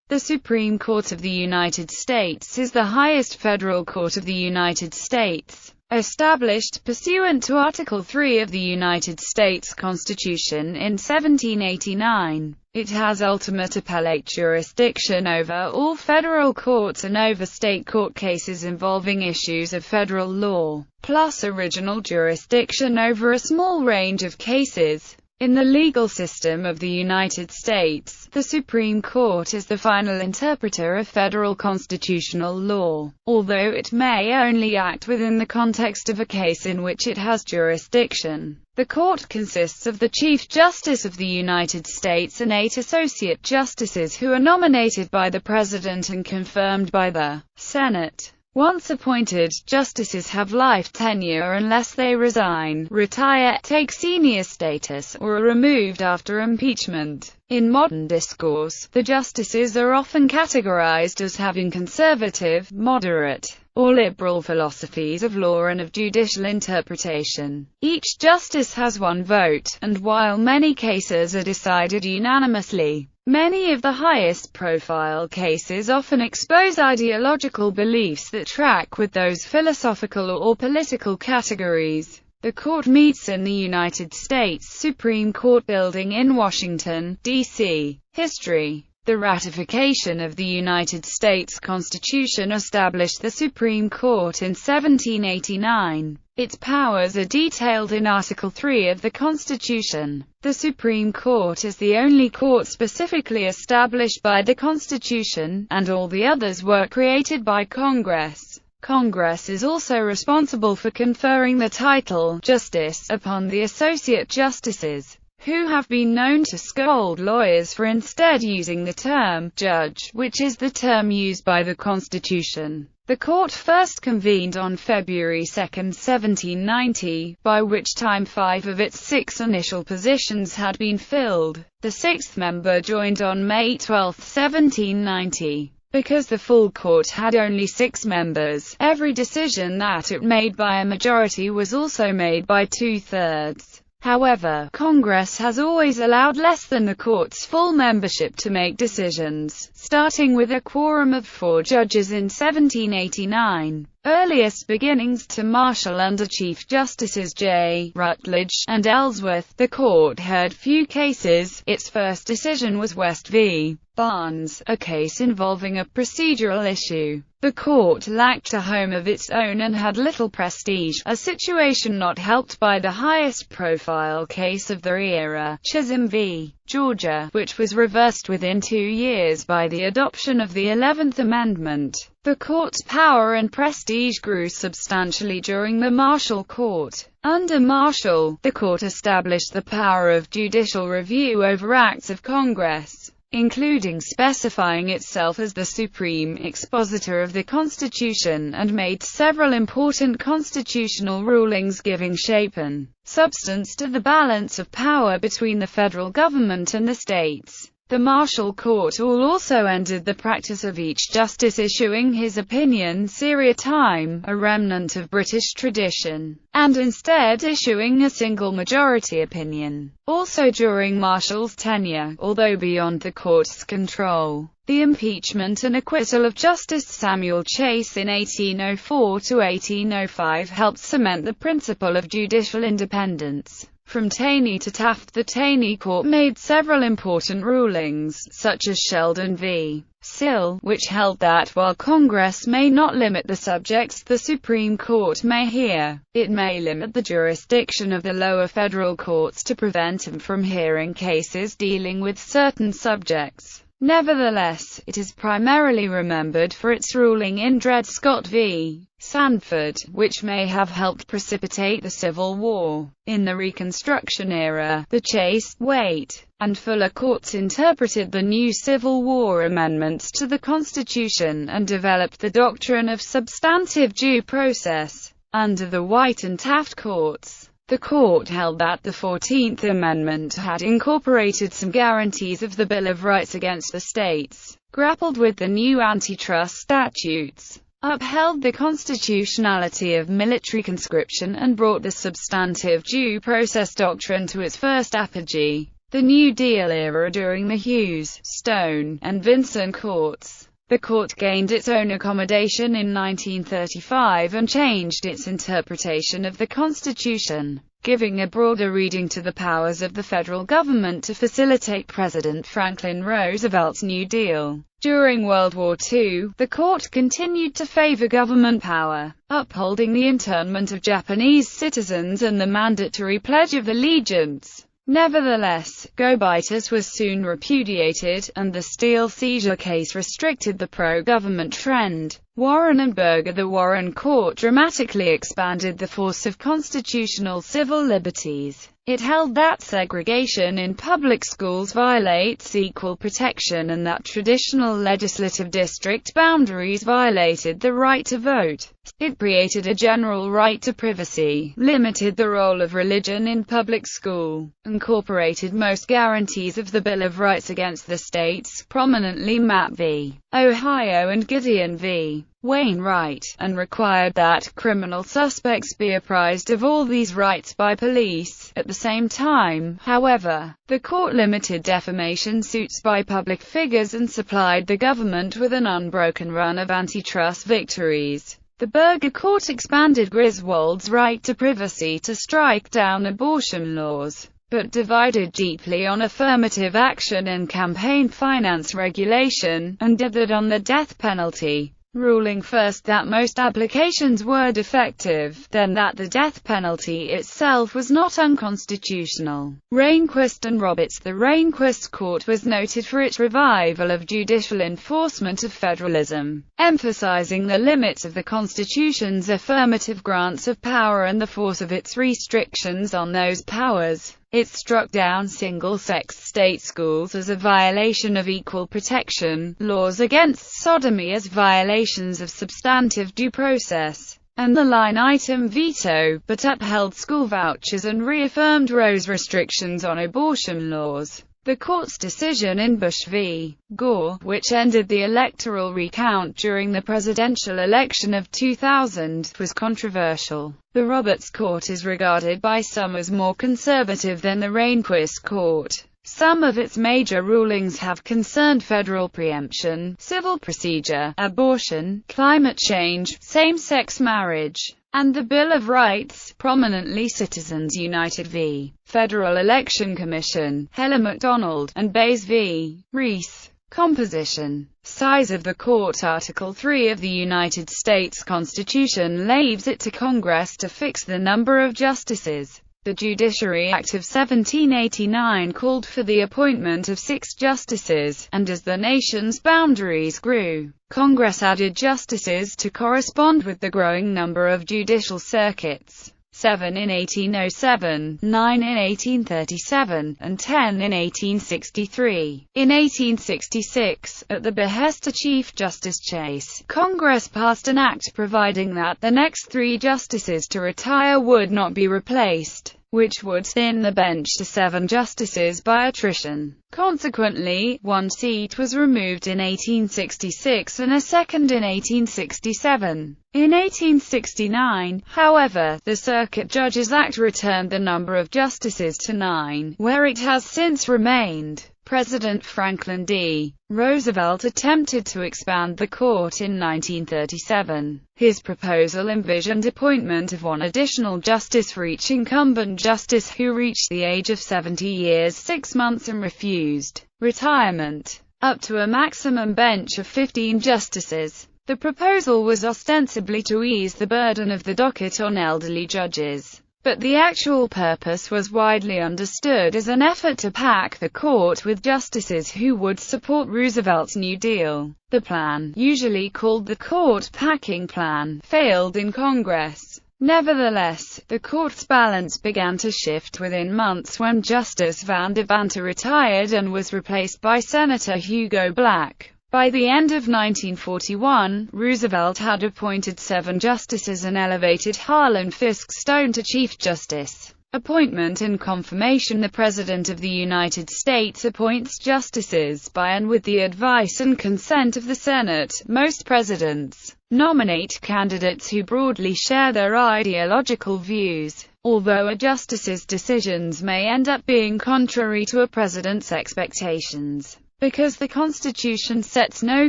The Supreme Court of the United States is the highest federal court of the United States, established pursuant to Article 3 of the United States Constitution in 1789. It has ultimate appellate jurisdiction over all federal courts and over state court cases involving issues of federal law, plus original jurisdiction over a small range of cases. In the legal system of the United States, the Supreme Court is the final interpreter of federal constitutional law, although it may only act within the context of a case in which it has jurisdiction. The court consists of the Chief Justice of the United States and 8 associate justices who are nominated by the President and confirmed by the Senate. Once appointed, justices have life tenure unless they resign, retire, take senior status, or are removed after impeachment. In modern discourse, the justices are often categorized as having conservative, moderate, or liberal philosophies of law and of judicial interpretation. Each justice has 1 vote, and while many cases are decided unanimously, many of the highest-profile cases often expose ideological beliefs that track with those philosophical or political categories. The court meets in the United States Supreme Court building in Washington, D.C. History. The ratification of the United States Constitution established the Supreme Court in 1789. Its powers are detailed in Article 3 of the Constitution. The Supreme Court is the only court specifically established by the Constitution, and all the others were created by Congress. Congress is also responsible for conferring the title, Justice, upon the associate justices, who have been known to scold lawyers for instead using the term judge, which is the term used by the Constitution. The court first convened on February 2, 1790, by which time 5 of its 6 initial positions had been filled. The 6th member joined on May 12, 1790. Because the full court had only 6 members, every decision that it made by a majority was also made by 2/3. However, Congress has always allowed less than the court's full membership to make decisions, starting with a quorum of 4 judges in 1789. Earliest beginnings to marshal under Chief Justices J. Rutledge and Ellsworth, the court heard few cases. Its first decision was West v. Barnes, a case involving a procedural issue. The court lacked a home of its own and had little prestige, a situation not helped by the highest-profile case of the era, Chisholm v. Georgia, which was reversed within 2 years by the adoption of the 11th Amendment. The court's power and prestige grew substantially during the Marshall Court. Under Marshall, the court established the power of judicial review over acts of Congress, including specifying itself as the supreme expositor of the Constitution, and made several important constitutional rulings giving shape and substance to the balance of power between the federal government and the states. The Marshall Court also ended the practice of each justice issuing his opinion seriatim time, a remnant of British tradition, and instead issuing a single majority opinion. Also during Marshall's tenure, although beyond the court's control, the impeachment and acquittal of Justice Samuel Chase in 1804 to 1805 helped cement the principle of judicial independence. From Taney to Taft, the Taney Court made several important rulings, such as Sheldon v. Sill, which held that while Congress may not limit the subjects the Supreme Court may hear, it may limit the jurisdiction of the lower federal courts to prevent them from hearing cases dealing with certain subjects. Nevertheless, it is primarily remembered for its ruling in Dred Scott v. Sanford, which may have helped precipitate the Civil War. In the Reconstruction era, the Chase, Waite, and Fuller courts interpreted the new Civil War amendments to the Constitution and developed the doctrine of substantive due process. Under the White and Taft courts, the court held that the 14th Amendment had incorporated some guarantees of the Bill of Rights against the states, grappled with the new antitrust statutes, upheld the constitutionality of military conscription, and brought the substantive due process doctrine to its first apogee. the New Deal era during the Hughes, Stone, and Vinson courts. The court gained its own accommodation in 1935 and changed its interpretation of the Constitution, giving a broader reading to the powers of the federal government to facilitate President Franklin Roosevelt's New Deal. During World War II, the court continued to favor government power, upholding the internment of Japanese citizens and the mandatory Pledge of Allegiance. Nevertheless, go-bitus was soon repudiated, and the steel seizure case restricted the pro-government trend. Warren and Burger. The Warren Court dramatically expanded the force of constitutional civil liberties. It held that segregation in public schools violates equal protection and that traditional legislative district boundaries violated the right to vote. It created a general right to privacy, limited the role of religion in public school, incorporated most guarantees of the Bill of Rights against the states, prominently Mapp v. Ohio and Gideon v. Wainwright, and required that criminal suspects be apprised of all these rights by police. At the same time, however, the court limited defamation suits by public figures and supplied the government with an unbroken run of antitrust victories. The Burger Court expanded Griswold's right to privacy to strike down abortion laws, but divided deeply on affirmative action and campaign finance regulation, and dithered on the death penalty, ruling first that most applications were defective, then that the death penalty itself was not unconstitutional. Rehnquist and Roberts. The Rehnquist Court was noted for its revival of judicial enforcement of federalism, emphasizing the limits of the Constitution's affirmative grants of power and the force of its restrictions on those powers. It struck down single-sex state schools as a violation of equal protection, laws against sodomy as violations of substantive due process, and the line-item veto, but upheld school vouchers and reaffirmed Roe's restrictions on abortion laws. The court's decision in Bush v. Gore, which ended the electoral recount during the presidential election of 2000, was controversial. The Roberts Court is regarded by some as more conservative than the Rehnquist Court. Some of its major rulings have concerned federal preemption, civil procedure, abortion, climate change, same-sex marriage, and the Bill of Rights, prominently Citizens United v. Federal Election Commission, Heller MacDonald, and Bays v. Reese. Composition. Size of the court. Article 3 of the United States Constitution leaves it to Congress to fix the number of justices. The Judiciary Act of 1789 called for the appointment of 6 justices, and as the nation's boundaries grew, Congress added justices to correspond with the growing number of judicial circuits. 7 in 1807, 9 in 1837, and 10 in 1863. In 1866, at the behest of Chief Justice Chase, Congress passed an act providing that the next 3 justices to retire would not be replaced, which would thin the bench to 7 justices by attrition. Consequently, 1 seat was removed in 1866 and a second in 1867. In 1869, however, the Circuit Judges Act returned the number of justices to 9, where it has since remained. President Franklin D. Roosevelt attempted to expand the court in 1937. His proposal envisioned appointment of 1 additional justice for each incumbent justice who reached the age of 70 years 6 months and refused retirement, up to a maximum bench of 15 justices. The proposal was ostensibly to ease the burden of the docket on elderly judges, but the actual purpose was widely understood as an effort to pack the court with justices who would support Roosevelt's New Deal. The plan, usually called the Court Packing Plan, failed in Congress. Nevertheless, the court's balance began to shift within months when Justice Van Deventer retired and was replaced by Senator Hugo Black. By the end of 1941, Roosevelt had appointed 7 justices and elevated Harlan Fiske Stone to Chief Justice. Appointment and confirmation. The President of the United States appoints justices by and with the advice and consent of the Senate. Most presidents nominate candidates who broadly share their ideological views. although a justice's decisions may end up being contrary to a president's expectations. Because the Constitution sets no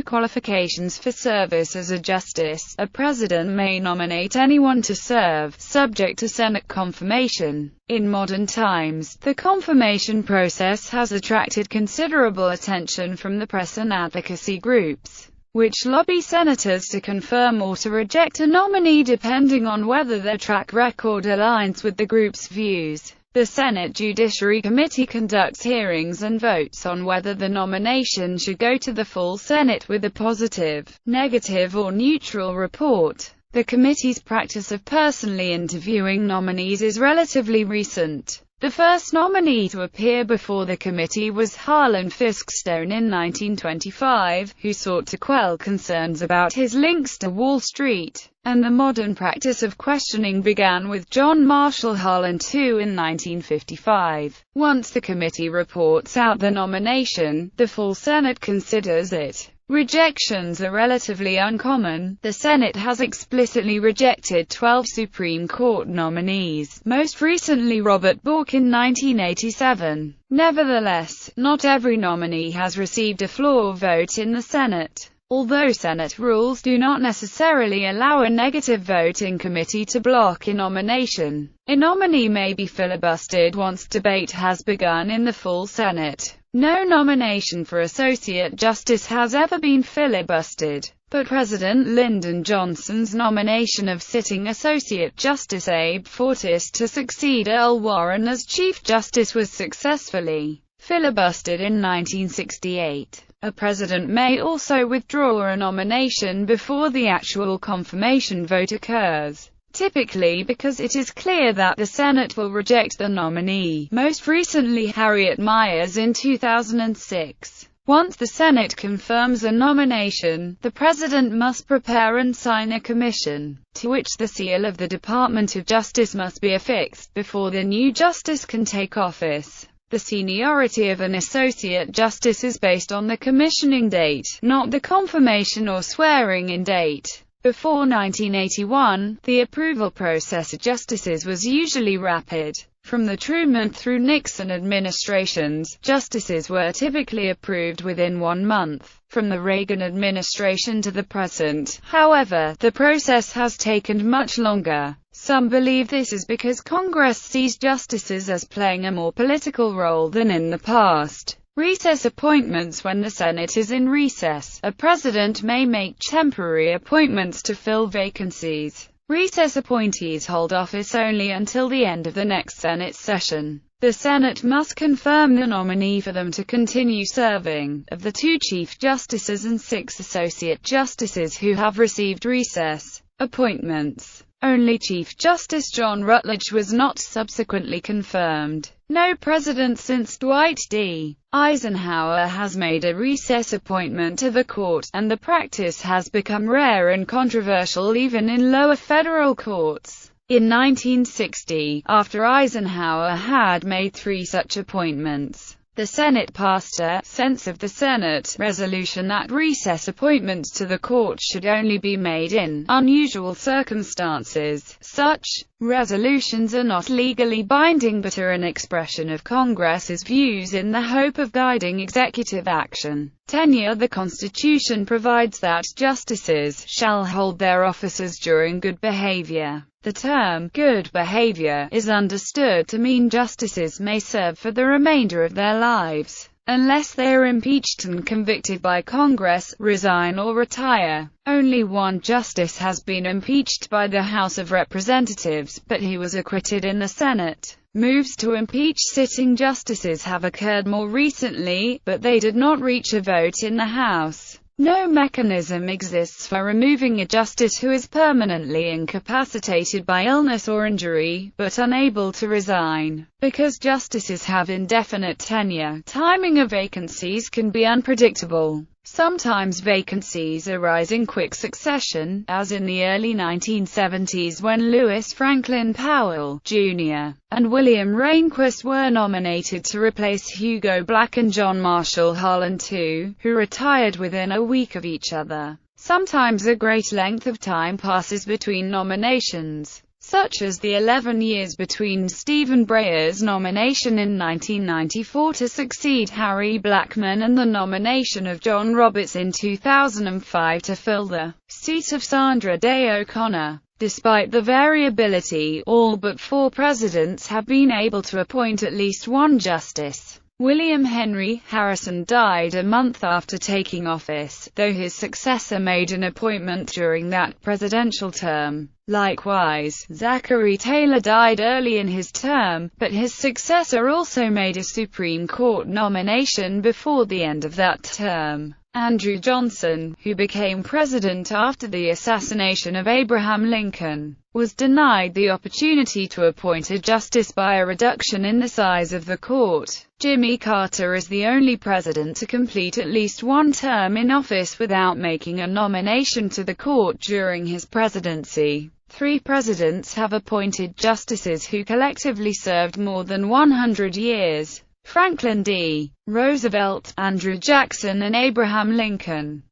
qualifications for service as a justice, a president may nominate anyone to serve, subject to Senate confirmation. In modern times, the confirmation process has attracted considerable attention from the press and advocacy groups, which lobby senators to confirm or to reject a nominee depending on whether their track record aligns with the group's views. The Senate Judiciary Committee conducts hearings and votes on whether the nomination should go to the full Senate with a positive, negative or neutral report. The committee's practice of personally interviewing nominees is relatively recent. The first nominee to appear before the committee was Harlan Fiskstone in 1925, who sought to quell concerns about his links to Wall Street, and the modern practice of questioning began with John Marshall Harlan II in 1955. Once the committee reports out the nomination, the full Senate considers it. Rejections are relatively uncommon. The Senate has explicitly rejected 12 Supreme Court nominees, most recently Robert Bork in 1987. Nevertheless, not every nominee has received a floor vote in the Senate. Although Senate rules do not necessarily allow a negative vote in committee to block a nomination, a nominee may be filibustered once debate has begun in the full Senate. No nomination for Associate Justice has ever been filibustered, but President Lyndon Johnson's nomination of sitting Associate Justice Abe Fortas to succeed Earl Warren as Chief Justice was successfully filibustered in 1968. A president may also withdraw a nomination before the actual confirmation vote occurs, typically because it is clear that the Senate will reject the nominee, most recently Harriet Miers in 2006. Once the Senate confirms a nomination, the president must prepare and sign a commission, to which the seal of the Department of Justice must be affixed, before the new justice can take office. The seniority of an associate justice is based on the commissioning date, not the confirmation or swearing-in date. Before 1981, the approval process of justices was usually rapid. From the Truman through Nixon administrations, justices were typically approved within 1 month. From the Reagan administration to the present, however, the process has taken much longer. Some believe this is because Congress sees justices as playing a more political role than in the past. Recess appointments. When the Senate is in recess, a president may make temporary appointments to fill vacancies. Recess appointees hold office only until the end of the next Senate session. The Senate must confirm the nominee for them to continue serving. Of the 2 Chief Justices and 6 Associate Justices who have received recess appointments, only Chief Justice John Rutledge was not subsequently confirmed. No president since Dwight D. Eisenhower has made a recess appointment to the court, and the practice has become rare and controversial even in lower federal courts. In 1960, after Eisenhower had made 3 such appointments, the Senate passed a sense of the Senate resolution that recess appointments to the court should only be made in unusual circumstances. Such resolutions are not legally binding but are an expression of Congress's views in the hope of guiding executive action. Tenure. The Constitution provides that justices shall hold their offices during good behavior. The term good behavior is understood to mean justices may serve for the remainder of their lives, unless they are impeached and convicted by Congress, resign or retire. Only 1 justice has been impeached by the House of Representatives, but he was acquitted in the Senate. Moves to impeach sitting justices have occurred more recently, but they did not reach a vote in the House. No mechanism exists for removing a justice who is permanently incapacitated by illness or injury, but unable to resign. Because justices have indefinite tenure, timing of vacancies can be unpredictable. Sometimes vacancies arise in quick succession, as in the early 1970s when Lewis Franklin Powell, Jr., and William Rehnquist were nominated to replace Hugo Black and John Marshall Harlan II, who retired within a week of each other. Sometimes a great length of time passes between nominations. such as the 11 years between Stephen Breyer's nomination in 1994 to succeed Harry Blackman and the nomination of John Roberts in 2005 to fill the seat of Sandra Day O'Connor. Despite the variability, all but 4 presidents have been able to appoint at least one justice. William Henry Harrison died a month after taking office, though his successor made an appointment during that presidential term. Likewise, Zachary Taylor died early in his term, but his successor also made a Supreme Court nomination before the end of that term. Andrew Johnson, who became president after the assassination of Abraham Lincoln, was denied the opportunity to appoint a justice by a reduction in the size of the court. Jimmy Carter is the only president to complete at least one term in office without making a nomination to the court during his presidency. 3 presidents have appointed justices who collectively served more than 100 years: Franklin D. Roosevelt, Andrew Jackson and Abraham Lincoln.